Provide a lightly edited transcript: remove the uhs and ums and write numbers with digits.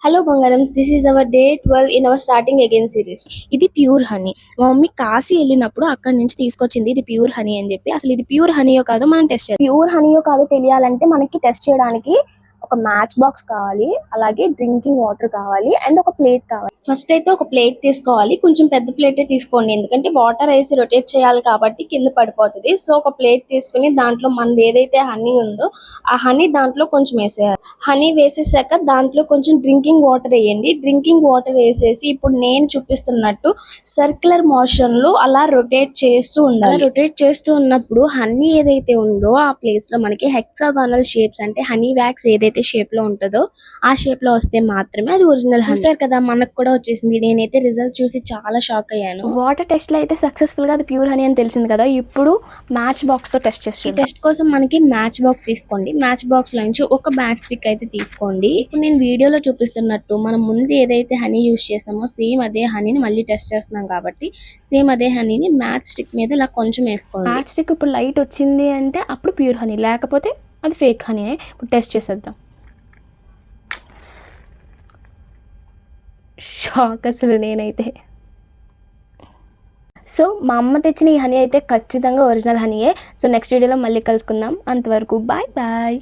Hello బంగారమ్స్, this is our day 12 in our starting again series. ఇది pure honey. మా mummy Kashi వెళ్ళినప్పుడు అక్కడ నుంచి తీసుకొచ్చింది ఇది ప్యూర్ హనీ అని చెప్పి. అసలు ఇది ప్యూర్ హనీయో కాదో మనం టెస్ట్ చేయాలి. ప్యూర్ హనీయో కాదో తెలియాలంటే మనకి టెస్ట్ చేయడానికి ఒక మ్యాచ్ బాక్స్ కావాలి, అలాగే డ్రింకింగ్ వాటర్ కావాలి అండ్ ఒక ప్లేట్ కావాలి. ఫస్ట్ అయితే ఒక ప్లేట్ తీసుకోవాలి, కొంచెం పెద్ద ప్లేటే తీసుకోండి ఎందుకంటే వాటర్ వేసి రొటేట్ చేయాలి కాబట్టి కింద పడిపోతుంది. సో ఒక ప్లేట్ తీసుకుని దాంట్లో మనది ఏదైతే హనీ ఉందో ఆ హనీ దాంట్లో కొంచెం వేసేయాలి. హనీ వేసేసాక దాంట్లో కొంచెం డ్రింకింగ్ వాటర్ వేయండి. డ్రింకింగ్ వాటర్ వేసేసి ఇప్పుడు నేను చూపిస్తున్నట్టు సర్క్యులర్ మోషన్ లో అలా రొటేట్ చేస్తూ ఉండాలి. రొటేట్ చేస్తూ ఉన్నప్పుడు హనీ ఏదైతే ఉందో ఆ ప్లేస్ లో మనకి హెక్సాగానల్ షేప్స్ అంటే హనీ వ్యాక్స్ ఏదైతే షేప్ లో ఉంటుందో ఆ షేప్ లో వస్తే మాత్రమే అది ఒరిజినల్. చూసారు కదా, మనకు కూడా వచ్చేసింది. నేనైతే రిజల్ట్ చూసి చాలా షాక్ అయ్యాను. వాటర్ టెస్ట్ లో అయితే సక్సెస్ఫుల్ గా అది ప్యూర్ హనీ అని తెలిసింది కదా. ఇప్పుడు మ్యాచ్ బాక్స్ తో టెస్ట్ చేస్తాం. టెస్ట్ కోసం మనకి మ్యాచ్ బాక్స్ తీసుకోండి. మ్యాచ్ బాక్స్ లో నుంచి ఒక మ్యాచ్ స్టిక్ అయితే తీసుకోండి. ఇప్పుడు నేను వీడియోలో చూపిస్తున్నట్టు మనం ముందు ఏదైతే హనీ యూస్ చేసామో సేమ్ అదే హనీని మళ్ళీ టెస్ట్ చేస్తున్నాం కాబట్టి సేమ్ అదే హనీని మ్యాచ్ స్టిక్ మీద ఇలా కొంచెం వేసుకోండి. మ్యాచ్ స్టిక్ ఇప్పుడు లైట్ వచ్చింది అంటే అప్పుడు ప్యూర్ హనీ, లేకపోతే అది ఫేక్ హనీ. ఇప్పుడు టెస్ట్ చేసేద్దాం. షాక్ అసలు నేనైతే. సో మా అమ్మ తెచ్చిన ఈ హనీ అయితే ఖచ్చితంగా ఒరిజినల్ హనీయే. సో నెక్స్ట్ వీడియోలో మళ్ళీ కలుసుకుందాం. అంతవరకు బాయ్ బాయ్.